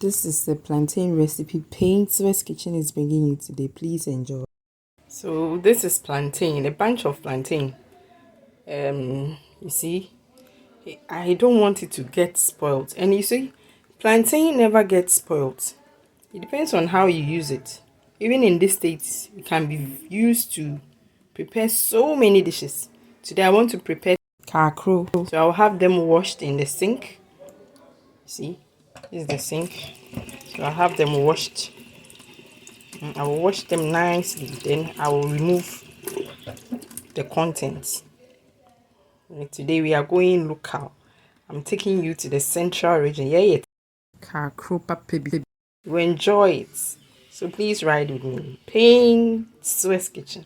This is the plantain recipe Paintsiwaa's kitchen is bringing you today. Please enjoy. So this is plantain, a bunch of plantain. You see, I don't want it to get spoiled. And you see, plantain never gets spoiled. It depends on how you use it. Even in this state, it can be used to prepare so many dishes. Today I want to prepare kakro. So I'll have them washed in the sink. See, this is the sink. So I'll have them washed. I will wash them nicely. Then I will remove the contents. Today we are going local. I'm taking you to the central region. Yeah. Kakro papi. You enjoy it. So please ride with me. Paintsiwaa's kitchen.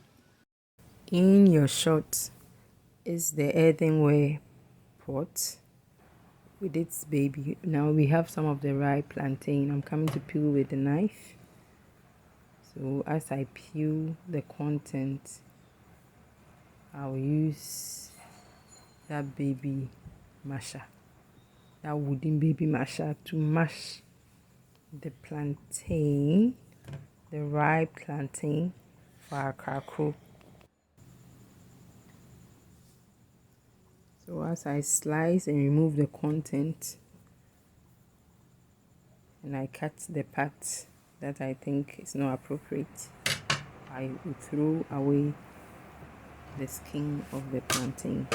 In your shot is the earthenware pot with its baby. Now we have some of the ripe plantain. I'm coming to peel with a knife. So as I peel the content, I'll use that baby masher, that wooden baby masher, to mash the plantain, the ripe plantain, for our kakro. So as I slice and remove the content, and I cut the part that I think is not appropriate, I will throw away the skin of the plantain.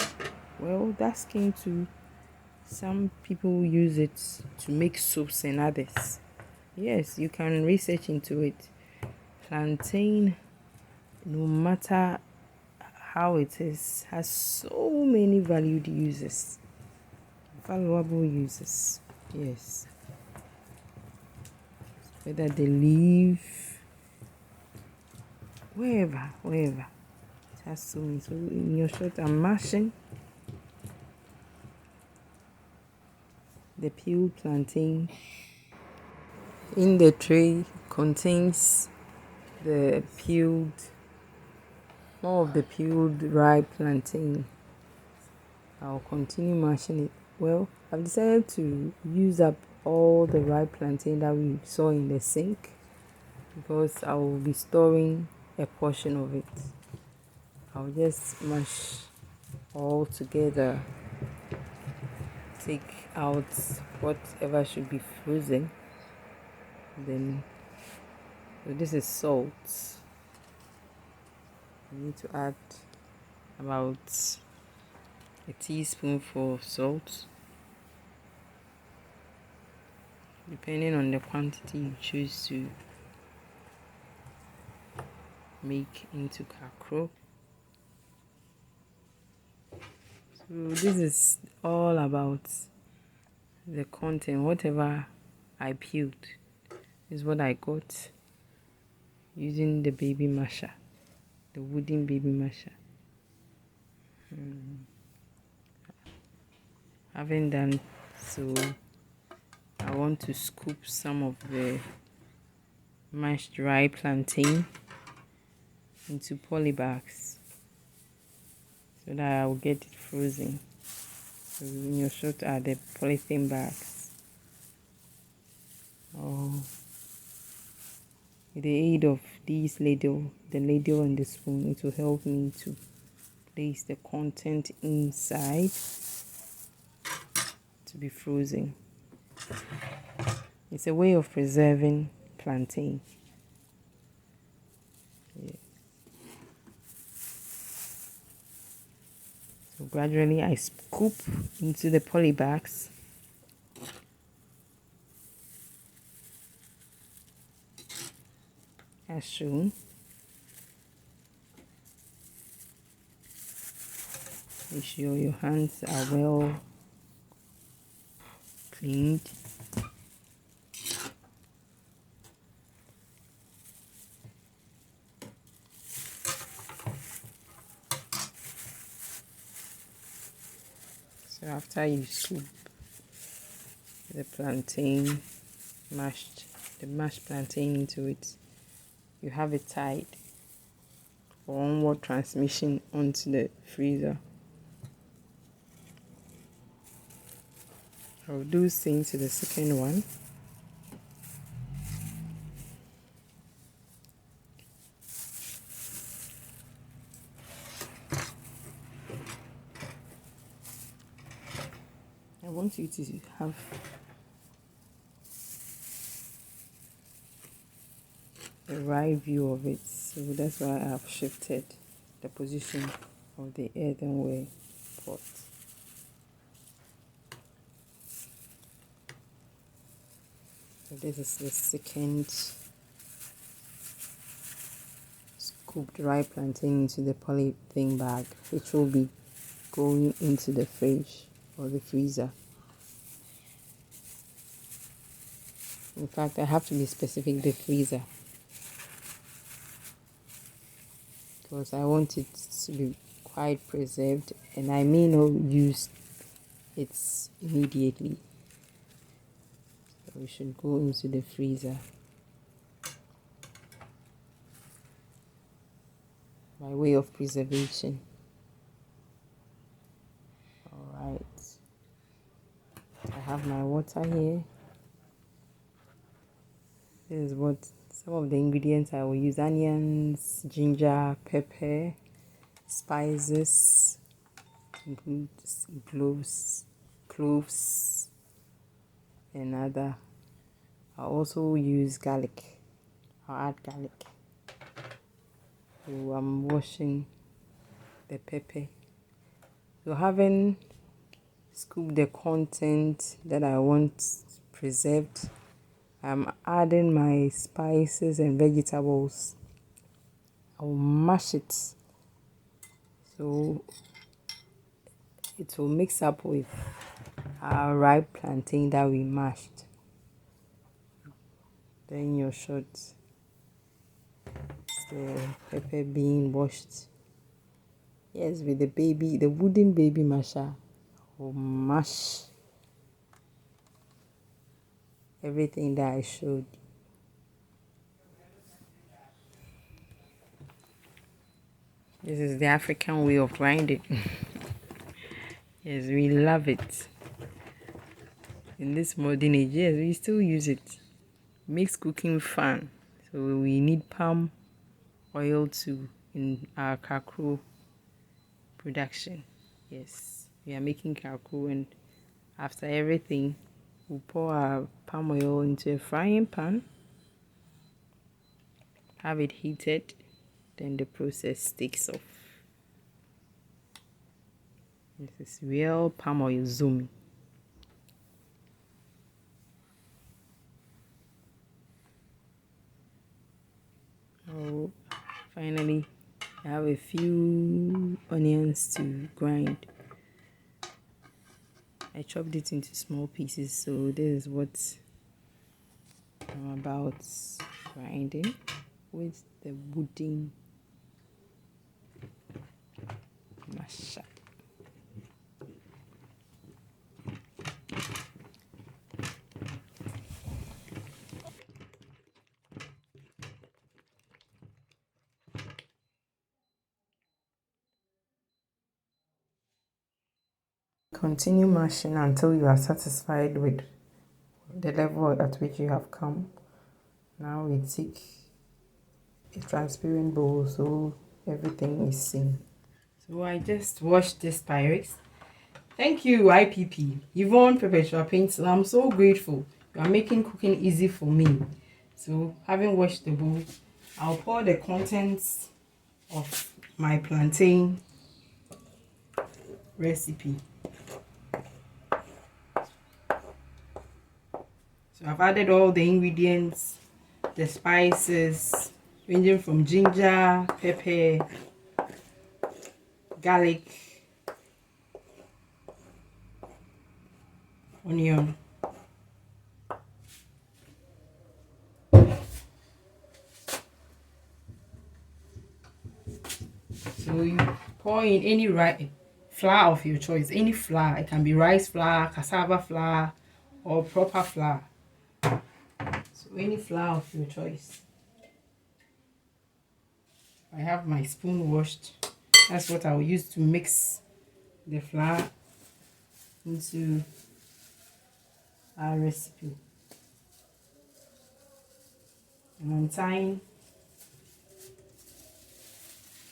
Well, that skin too, some people use it to make soups and others. Yes, you can research into it. Plantain, no matter how it is, has so many valuable uses. Yes. Whether they live wherever. It has so many. So in your shot, I'm mashing the peeled plantain. In the tray contains the more of the peeled ripe plantain. I'll continue mashing it. Well, I've decided to use up all the ripe plantain that we saw in the sink because I will be storing a portion of it. I'll just mash all together, take out whatever should be frozen. Then, so this is salt. I need to add about a teaspoonful of salt, depending on the quantity you choose to make into kakro. So this is all about the content. Whatever I peeled is what I got using the baby masher, the wooden baby masher. Having done so, I want to scoop some of the mashed dry plantain into poly bags so that I will get it frozen. So in your shot are the polythene bags. With the aid of these the ladle and the spoon, it will help me to place the content inside to be frozen. It's a way of preserving plantain. Yeah. So gradually I scoop into the poly bags. As shown. Make sure your hands are well cleaned. So after you scoop the plantain, the mashed plantain into it, you have it tied for onward transmission onto the freezer. I'll do the same to the second one. want you to have a right view of it, so that's why I've shifted the position of the earthenware pot. So this is the second scooped ripe plantain into the polythene bag, which will be going into the fridge or the freezer. In fact, I have to be specific, the freezer, because I want it to be quite preserved and I may not use it immediately. So we should go into the freezer by way of preservation. Alright, I have my water here. This is what some of the ingredients I will use: onions, ginger, pepper, spices, includes cloves, and other. I'll also use garlic. I'll add garlic. So I'm washing the pepper. So having scooped the content that I want preserved, I'm adding my spices and vegetables. I'll mash it so it will mix up with our ripe plantain that we mashed. Then your shot, the pepper being washed. Yes, with the wooden baby masher, will mash everything that I showed. This is the African way of grinding. Yes, we love it. In this modern age, yes, we still use it. Makes cooking fun. So we need palm oil too in our kakro production. Yes, we are making kakro, and after everything, we pour our palm oil into a frying pan, have it heated, then the process takes off. This is real palm oil zoom. Oh, finally, I have a few onions to grind. I chopped it into small pieces, so this is what I'm about grinding with the wooden masher. Continue mashing until you are satisfied with the level at which you have come. Now we take a transparent bowl so everything is seen. So I just washed this Pyrex. Thank you, IPP, Yvonne Paintsiwaa Paintsill. I'm so grateful. You are making cooking easy for me. So having washed the bowl, I'll pour the contents of my plantain recipe. So I've added all the ingredients, the spices, ranging from ginger, pepper, garlic, onion. So you pour in any flour of your choice, any flour. It can be rice flour, cassava flour, or proper flour. So any flour of your choice. I have my spoon washed. That's what I will use to mix the flour into our recipe. And I'm tying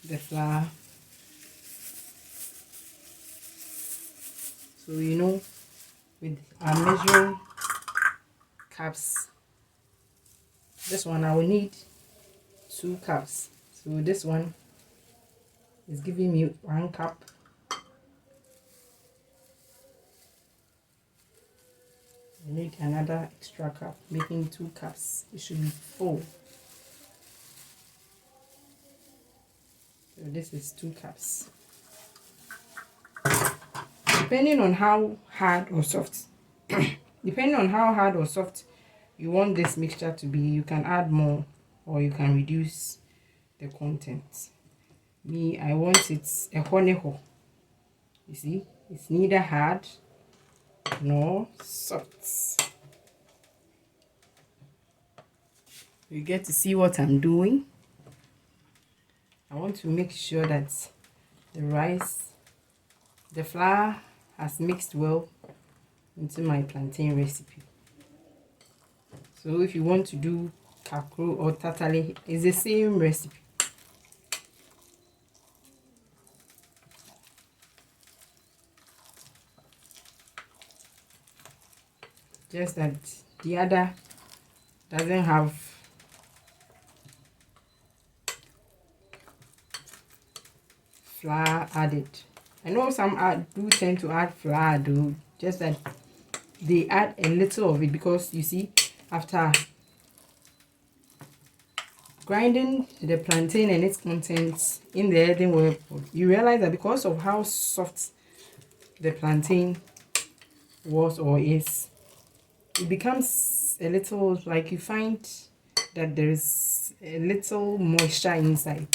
the flour. So you know with our measuring cups. This one I will need 2 cups. So this one is giving me 1 cup. I need another extra cup, making 2 cups. It should be full. So this is 2 cups. Depending on how hard or soft, depending on how hard or soft you want this mixture to be, you can add more or you can reduce the content. Me, I want it a honey ho. You see, it's neither hard nor soft. You get to see what I'm doing. I want to make sure that the flour has mixed well into my plantain recipe. So if you want to do kakro or tatale, it's the same recipe. Just that the other doesn't have flour added. I know some do tend to add flour though, just that they add a little of it because you see, after grinding the plantain and its contents in the earthenware pot, you realize that because of how soft the plantain was or is, it becomes a little, like you find that there is a little moisture inside.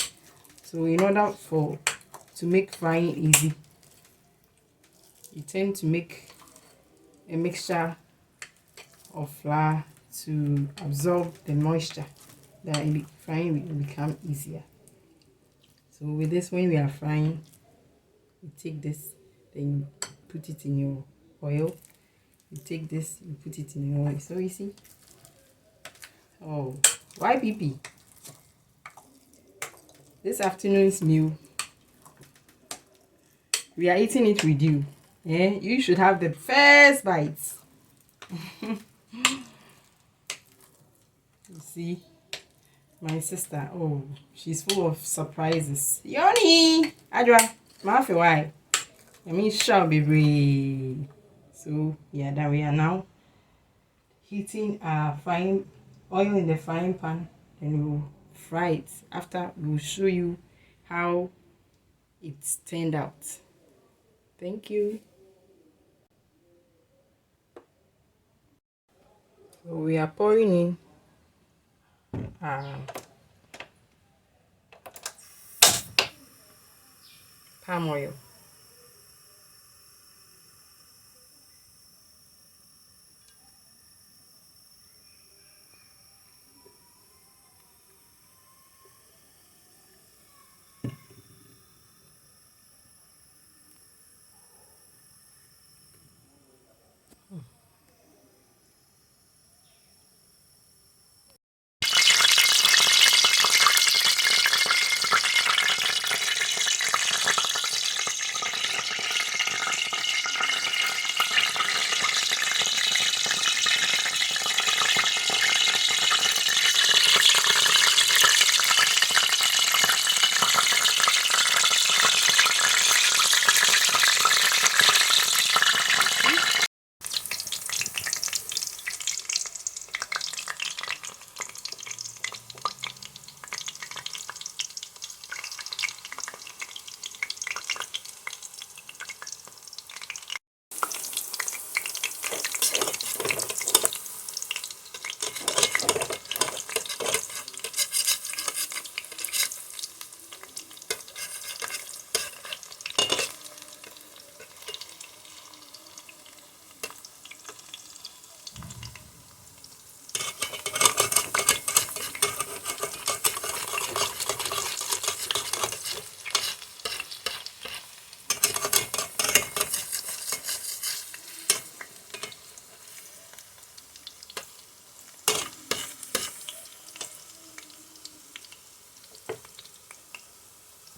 So in order to make frying easy, you tend to make a mixture of flour to absorb the moisture, that frying will become easier. So with this, when we are frying, you take this, then you put it in your oil. You take this, you put it in your oil. So you see, oh, YPP, this afternoon's meal, we are eating it with you. Yeah, you should have the first bites. You see, my sister, oh, she's full of surprises. Yoni, Adra, Mafi, why? I mean, shall be brave. So yeah, that we are now heating our frying oil in the frying pan, and we will fry it. After, we will show you how it's turned out. Thank you. So we are pouring in palm oil.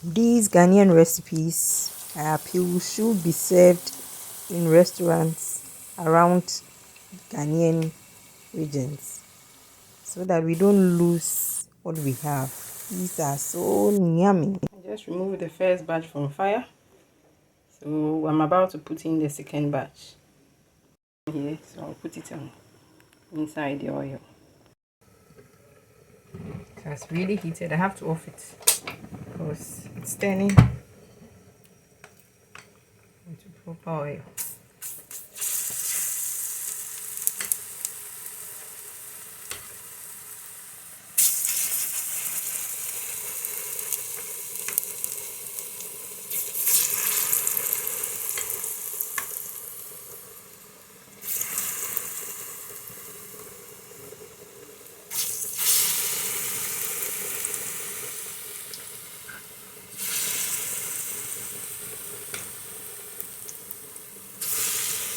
These Ghanaian recipes, I appeal, should be served in restaurants around Ghanaian regions so that we don't lose what we have. These are so yummy. I just removed the first batch from fire. So I'm about to put in the second batch here. So I'll put it on inside the oil. It has really heated. I have to off it because it's turning into proper oil.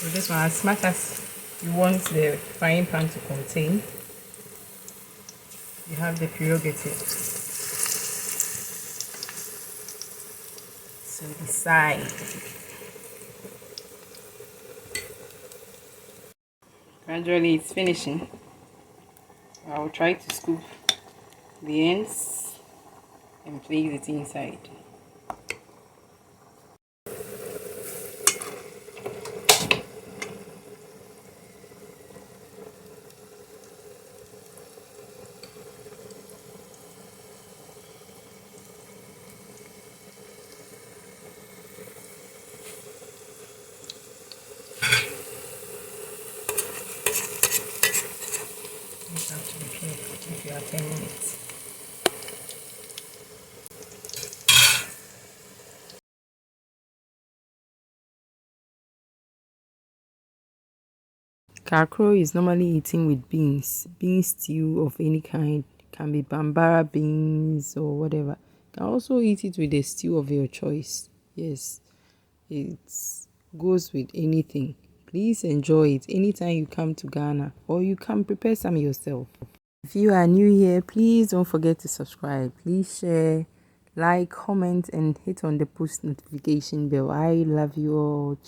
So this one, as much as you want the frying pan to contain, you have the prerogative to decide. Gradually it's finishing. I'll try to scoop the ends and place it inside. You have to be careful if you are turning it. Kakro is normally eaten with bean stew of any kind. Can be bambara beans or whatever. Can also eat it with a stew of your choice. Yes, it goes with anything. Please enjoy it anytime you come to Ghana, or you can prepare some yourself. If you are new here, please don't forget to subscribe. Please share, like, comment, and hit on the post notification bell. I love you all.